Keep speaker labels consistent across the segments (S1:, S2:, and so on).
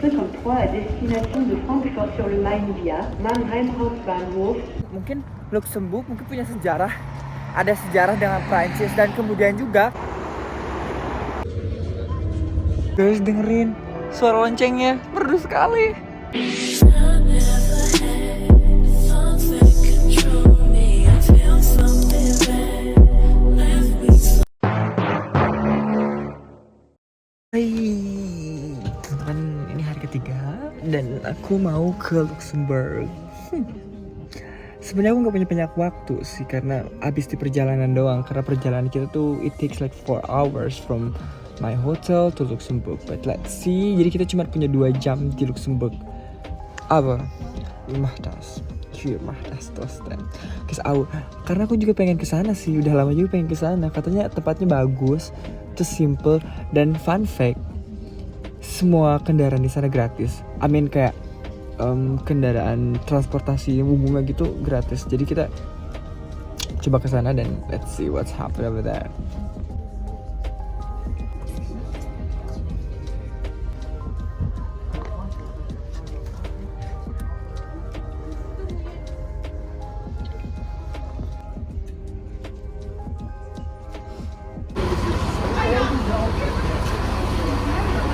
S1: 3 à destination de Francfort sur le Main via Mannheim Hauptbahnhof.
S2: Mungkin Luxembourg mungkin punya sejarah, ada sejarah dengan Prancis, dan kemudian juga guys dengerin suara loncengnya, merdu sekali. Hai teman, ini hari ketiga dan aku mau ke Luxembourg. Sebenarnya aku nggak punya banyak waktu sih karena abis di perjalanan doang. Karena perjalanan kita tuh it takes like 4 hours from my hotel to Luxembourg. But let's see. Jadi kita cuma punya 2 jam di Luxembourg. Aber mach das. Hier mach das trotzdem. Karena aku juga pengen ke sana sih. Udah lama juga pengen ke sana. Katanya tempatnya bagus, terus simple, dan fun fact, semua kendaraan di sana gratis. I mean kayak kendaraan transportasi umumnya gitu gratis. Jadi kita coba ke sana dan let's see what's happening over there.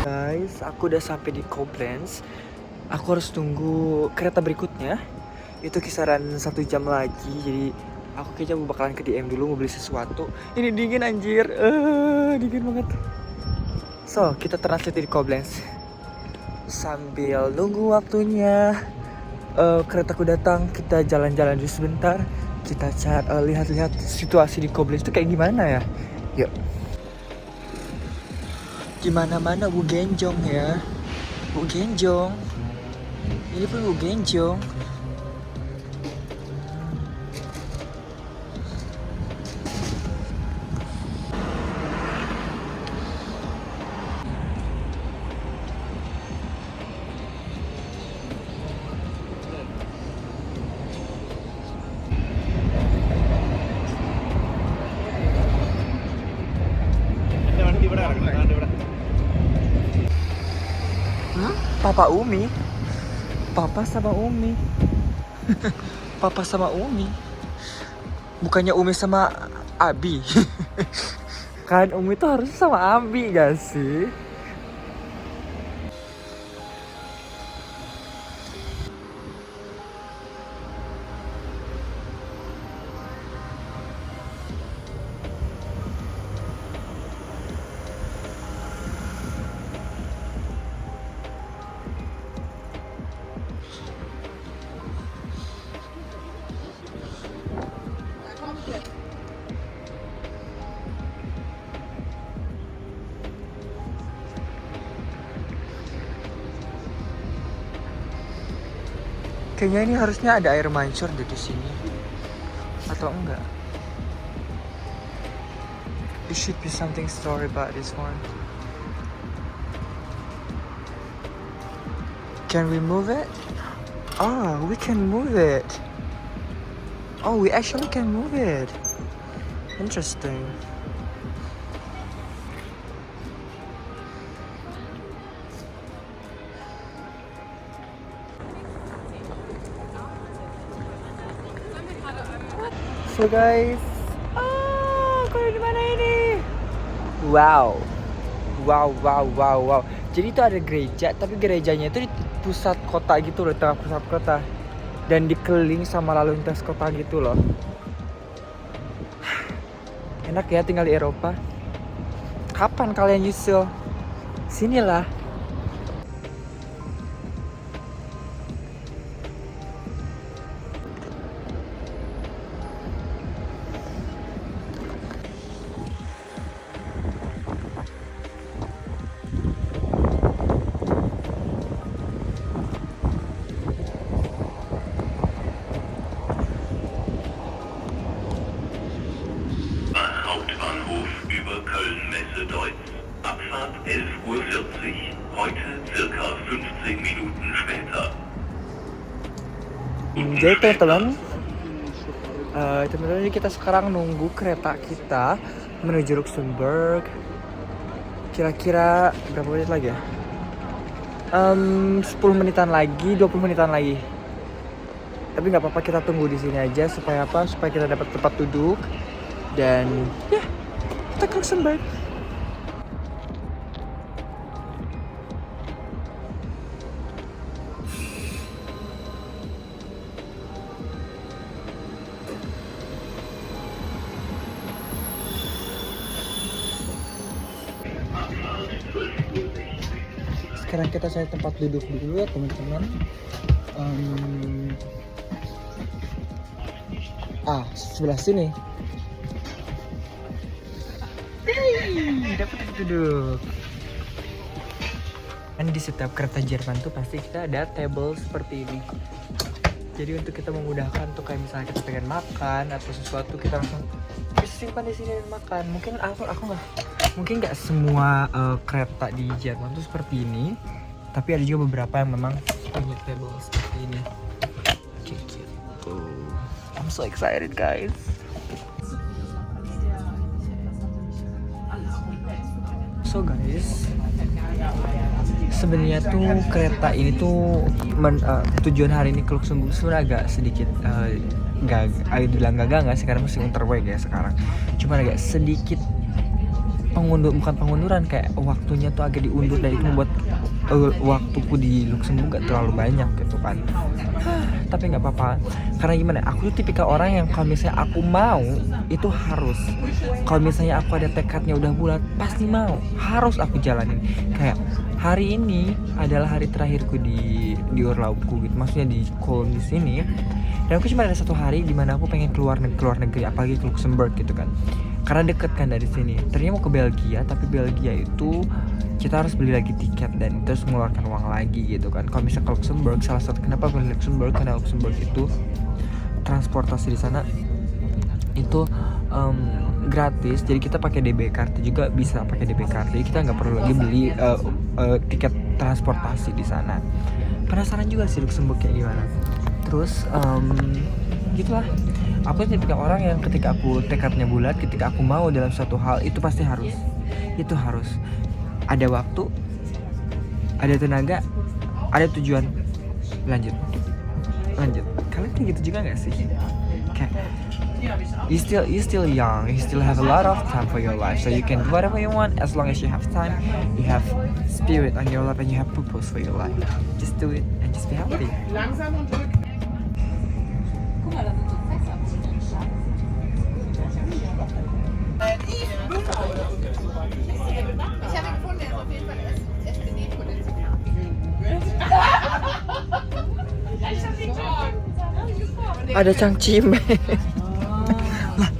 S2: Guys, aku udah sampai di Koblenz. Aku harus tunggu kereta berikutnya. Itu kisaran 1 jam lagi. Jadi aku kayaknya mau bakalan ke DM dulu mau beli sesuatu. Ini dingin anjir, dingin banget. So, kita transit di Koblenz sambil nunggu waktunya keretaku datang. Kita jalan-jalan dulu sebentar. Kita lihat-lihat situasi di Koblenz itu kayak gimana ya. Yuk. Gimana-mana Bu Genjong ya. Bu Genjong. Ini pun Bu Genjong. Papa Umi. Papa sama Umi. Papa sama Umi. Bukannya Umi sama Abi. Kan Umi tuh harusnya sama Abi gak sih? Kayaknya ini harusnya ada air mancur di sini. Atau enggak? It should be something story about this one. Can we move it? Oh, we can move it. Oh, we actually can move it. Interesting. So guys, kau di mana ini? Wow. Jadi itu ada gereja, tapi gerejanya itu di pusat kota gitu loh, tengah pusat kota, dan dikelilingi sama lalu lintas kota gitu loh. Enak ya tinggal di Eropa. Kapan kalian nyusul? Sinilah.
S3: Deutz. Abfahrt 11:40 Uhr. Heute circa 15 Minuten später.
S2: Jadi teman-teman, kita sekarang nunggu kereta kita menuju Luxembourg. Kira-kira berapa menit lagi ya? 10 menitan lagi, 20 menitan lagi. Tapi nggak apa-apa, kita tunggu di sini aja supaya apa? Supaya kita dapat tempat duduk dan ya kita ke Luxembourg. Sekarang kita cari tempat duduk dulu ya teman-teman. Sebelah sini. Dapat duduk. Kan di setiap kereta Jerman tuh pasti kita ada table seperti ini. Jadi untuk kita memudahkan tuh kayak misalnya kita pengen makan atau sesuatu kita langsung bisa simpan di sini dan makan. Mungkin nggak semua kereta di Jerman tuh seperti ini. Tapi ada juga beberapa yang memang punya table seperti ini. Kayak gitu. I'm so excited guys. So guys, sebenarnya tuh kereta ini tuh tujuan hari ini ke Luxembourg sebenarnya agak sedikit bilang gagal nggak sih, karena masih unterweg ya sekarang. Cuma agak sedikit bukan pengunduran, kayak waktunya tuh agak diundur dan itu membuat waktuku di Luxembourg gak terlalu banyak gitu kan. Tapi nggak apa-apa, karena gimana, aku tuh tipikal orang yang kalau misalnya aku mau itu harus, kalau misalnya aku ada tekadnya udah bulat pasti mau, harus aku jalanin. Kayak hari ini adalah hari terakhirku di urlaubku gitu, maksudnya di Köln di sini. Dan aku cuma ada satu hari di mana aku pengen keluar negeri, apalagi ke Luxembourg gitu kan, karena deket kan dari sini. Tadinya mau ke Belgia, tapi Belgia itu kita harus beli lagi tiket dan terus mengeluarkan uang lagi gitu kan. Kalau misalnya ke Luxembourg, salah satu kenapa pilih Luxembourg, karena Luxembourg itu transportasi di sana itu gratis. Jadi kita pakai DB Card juga bisa pakai DB Card. Jadi kita nggak perlu lagi beli tiket transportasi di sana. Penasaran juga sih Luxembourg kayak gimana. Terus gitulah. Aku tipikal orang yang ketika aku tekadnya bulat, ketika aku mau dalam suatu hal itu pasti harus. Itu harus. Ada waktu, ada tenaga, ada tujuan. Lanjut. Kalian kayak gitu juga nggak sih? Kayak you still young, you still have a lot of time for your life, so you can do whatever you want as long as you have time, you have spirit on your life, and you have purpose for your life. Just do it and just be happy. Ada cangcimen. Lah,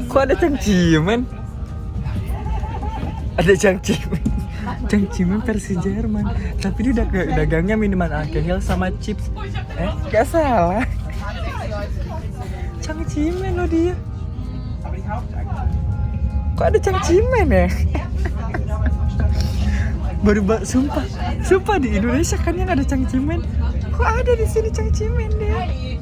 S2: kok ada cangcimen? Ada cangcimen. Cangcimen versi Jerman. Tapi dia dagangnya minuman alkohol sama chips. Gak salah. Cangcimen loh dia. Kok ada cangcimen ya? Sumpah di Indonesia kan yang ada cangcimen. Kok ada di sini cangcimen deh?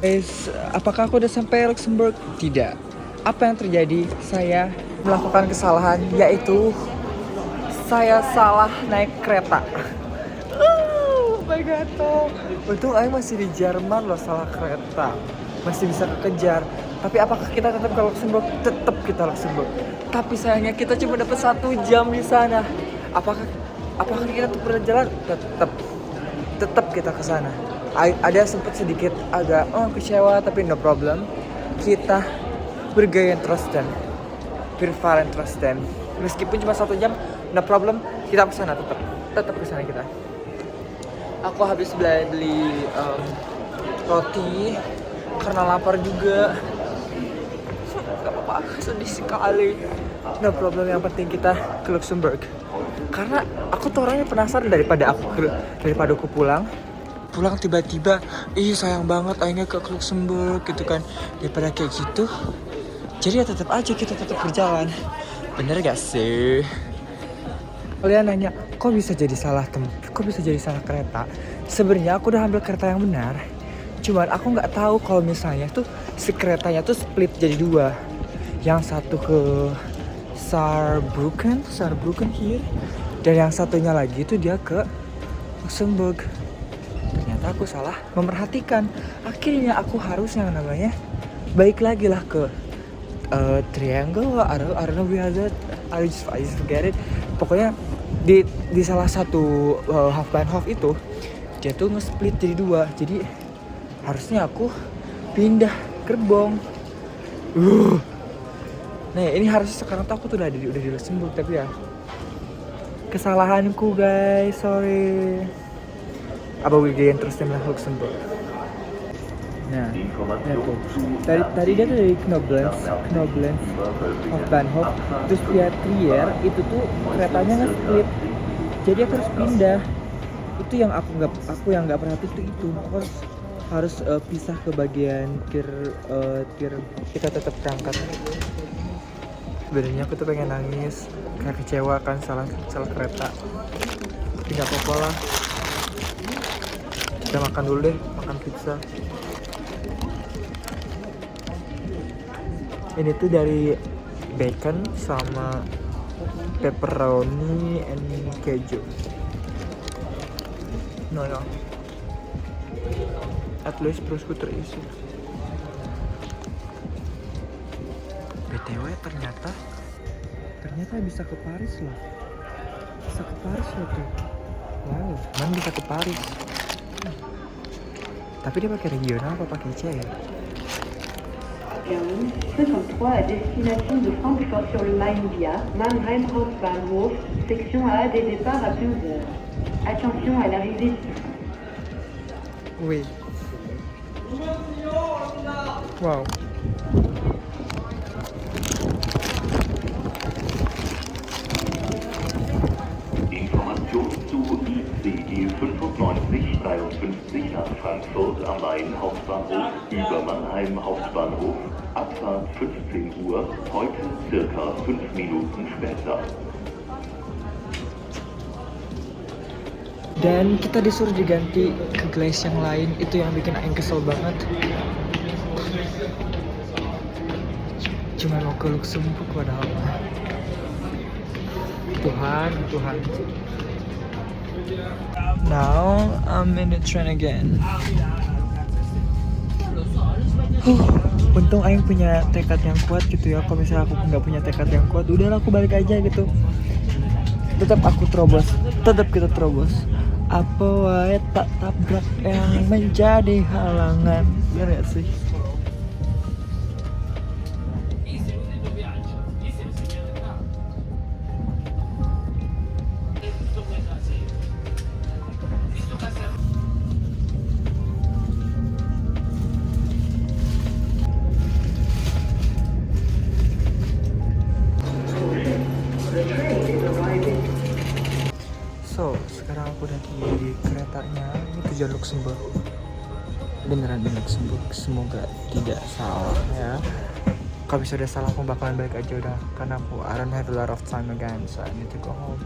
S2: Guys, apakah aku udah sampai Luxembourg? Tidak. Apa yang terjadi? Saya melakukan kesalahan, yaitu saya salah naik kereta. Oh my god, untung aku masih di Jerman loh, salah kereta. Masih bisa kekejar. Tapi apakah kita tetap ke Luxembourg? Tetap kita Luxembourg. Tapi sayangnya kita cuma dapat 1 jam di sana. Apakah kita tetap berjalan? Tetap kita ke sana. Ada sempat sedikit agak kecewa, tapi no problem. Kita bergaya Trosten, Virvalen Trosten. Meskipun cuma 1 jam, no problem. Kita ke sana tetap ke sana kita. Aku habis beli roti karena lapar juga. Gak apa-apa, sedih sekali. No problem, yang penting kita ke Luxembourg. Karena aku tuh orangnya penasaran daripada aku pulang tiba-tiba, sayang banget akhirnya ke Luxembourg gitu kan, daripada kayak gitu. Jadi ya tetap aja kita tetap berjalan. Bener gak sih? Kalian nanya, kok bisa jadi salah kereta? Sebenarnya aku udah ambil kereta yang benar. Cuman aku nggak tahu kalau misalnya tuh si keretanya tuh split jadi dua. Yang satu ke Saarbrücken here, dan yang satunya lagi itu dia ke Luxembourg. Ternyata aku salah memerhatikan. Akhirnya aku harus yang namanya balik lagi lah ke triangle. I don't know where that. I just forget it. Pokoknya di salah satu Hauptbahnhof itu dia tuh nge-split jadi dua. Jadi harusnya aku pindah gerbong. Nah ini harusnya sekarang tuh aku tuh udah di Luxembourg, tapi ya kesalahanku guys, sorry. Aber wir gehen trotzdem nach Luxembourg. Nah, tuh. Tadi dia tuh dari Knoblenz Hauptbahnhof, terus via Trier itu tuh keretanya nge-split. Jadi aku harus pindah. Itu yang aku yang nggak perhati itu. Aku harus pisah ke bagian tir. Kita tetap berangkat. Sebenarnya aku tuh pengen nangis, kayak kecewa kan salah kereta. Tapi nggak apa-apa lah. Kita makan dulu deh, makan pizza. Ini tuh dari bacon sama pepperoni and keju. No. At least perutku terisi. BTW ternyata bisa ke Paris loh. Bisa ke Paris loh tuh. Wow, man bisa ke Paris. Tapi dia pakai regional apa pakai C ya?
S1: 53 à destination de Francfort sur le Main via Mannheim Hauptbahnhof, section A des départs à 15h. Attention à l'arrivée.
S2: Oui. Wow.
S3: Information zu ICE 9553 nach Frankfurt am Main Hauptbahnhof über Mannheim Hauptbahnhof. Abfahrt 15 Uhr, heute circa 5 Minuten später.
S2: Dan kita disuruh diganti ke glace yang lain, itu yang bikin Aing kesel banget. Cuma mau ke Luxembourg padahal. Tuhan. Now I'm in the train again. Untung Aing punya tekad yang kuat gitu ya. Kalau misalnya aku nggak punya tekad yang kuat, udahlah aku balik aja gitu. Tetap kita terobos. Apa wae tak tabrak yang menjadi halangan. Bener gak sih? So, sekarang aku udah di keretanya. Ini tujuan Luxembourg. Beneran di Luxembourg. Semoga tidak salah ya. Kalau bisa udah salah aku bakalan balik aja udah. Karena I don't have a lot of time again, so I need to go home.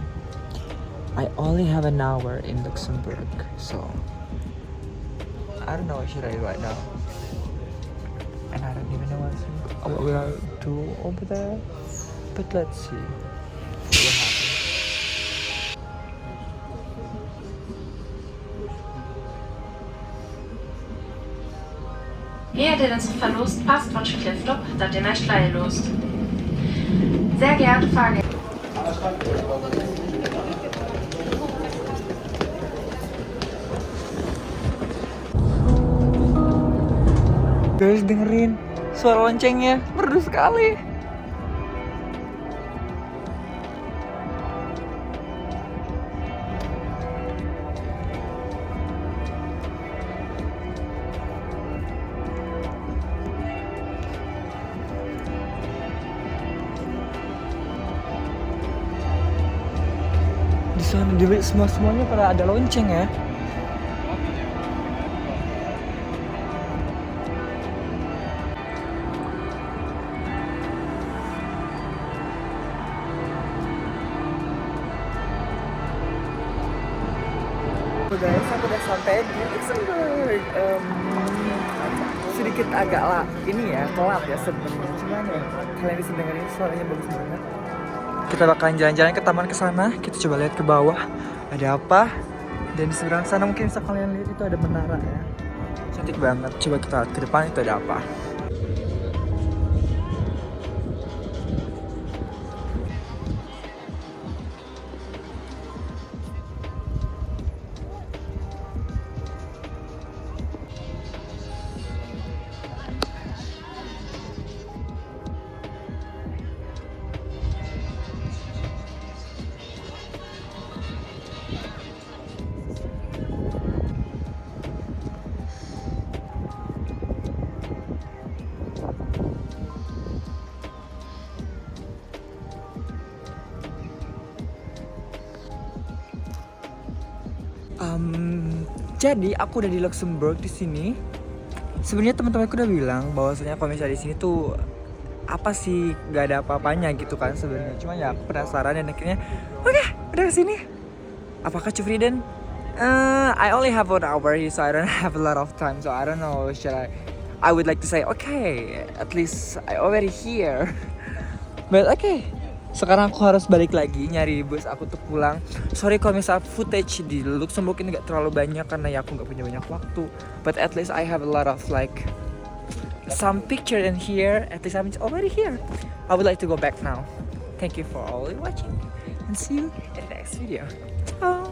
S2: I only have an hour in Luxembourg, so I don't know what should I do right now. And I don't even know what we are do over there. But let's see what happens.
S4: Ehe den Verlust passt von Skilflop, dat den nicht Lust. Sehr geehrte Fahrgäste.
S2: Guys, dengerin suara loncengnya, merdu sekali. Di sana semuanya pada ada lonceng ya. Guys, aku udah sampai di Luxembourg. sedikit agak ini ya, telat ya sebenarnya. Cuman ya, kalian bisa dengerin suaranya bagus banget. Kita bakalan jalan-jalan ke taman ke sana. Kita coba lihat ke bawah ada apa. Dan di seberang sana mungkin bisa kalian lihat itu ada menara ya. Cantik banget. Coba kita lihat ke depan itu ada apa. Jadi aku udah di Luxembourg di sini. Sebenarnya teman-temanku udah bilang bahwasanya kalau misalnya di sini tuh apa sih gak ada apa-apanya gitu kan sebenarnya. Cuma ya aku penasaran dan akhirnya oke, udah kesini. Apakah Cufriden? I only have 1 hour here, so I don't have a lot of time. So I don't know. I would like to say okay, at least I already here. But okay. Sekarang aku harus balik lagi nyari bus aku untuk pulang. Sorry kalau misalnya footage di Luxembourg ini gak terlalu banyak karena ya aku gak punya banyak waktu. But at least I have a lot of like some picture in here. At least I'm already here. I would like to go back now. Thank you for all watching and see you in the next video. Ciao.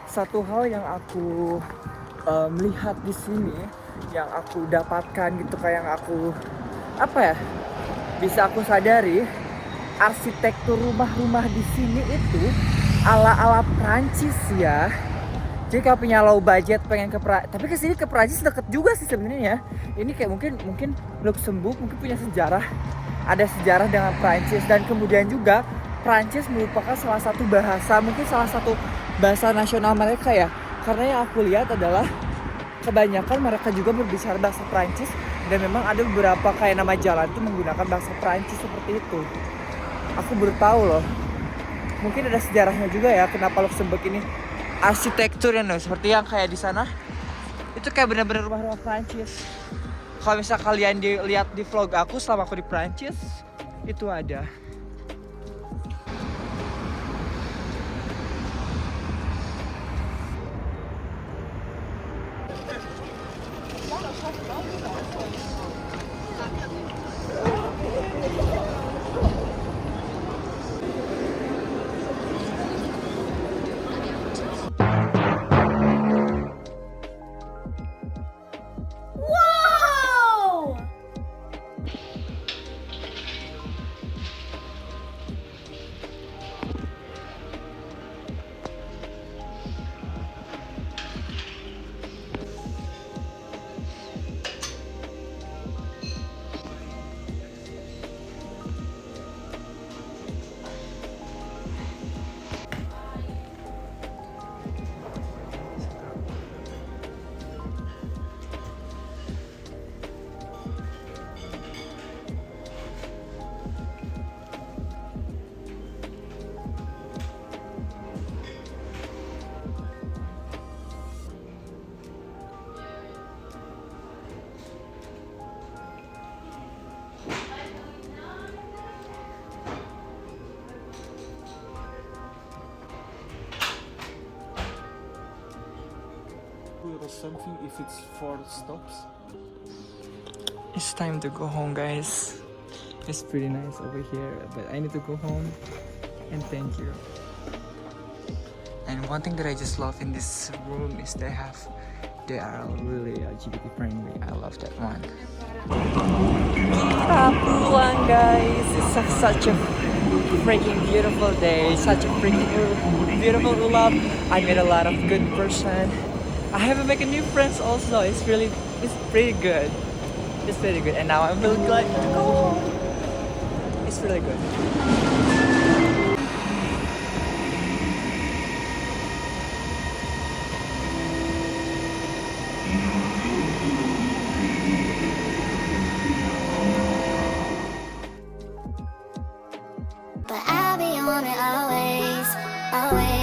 S2: Satu hal yang aku melihat di sini, yang aku dapatkan gitu, kayak yang aku bisa aku sadari, arsitektur rumah-rumah di sini itu ala-ala Prancis ya. Jadi kalau punya low budget pengen ke tapi kesini ke Prancis deket juga sih sebenarnya ya. Ini kayak mungkin Luxembourg mungkin punya sejarah, ada sejarah dengan Prancis, dan kemudian juga Prancis merupakan salah satu bahasa nasional mereka ya. Karena yang aku lihat adalah kebanyakan mereka juga berbicara bahasa Prancis, dan memang ada beberapa kayak nama jalan tuh menggunakan bahasa Prancis seperti itu. Aku baru tahu loh. Mungkin ada sejarahnya juga ya kenapa Luxembourg ini arsitekturnya seperti yang kayak di sana. Itu kayak benar-benar rumah-rumah Prancis. Kalau misal kalian lihat di vlog aku selama aku di Prancis, itu ada.
S5: Or something if it's 4 stops.
S2: It's time to go home, guys. It's pretty nice over here, but I need to go home. And thank you. And one thing that I just love in this room is they are really LGBT friendly. I love that one. Pulang, guys. It's such a freaking beautiful day. Such a freaking beautiful love. I met a lot of good person. I have make a new friends also. It's pretty good. It's pretty good. And now I'm really glad to go home. It's really good.
S6: But I'll be on it always, always.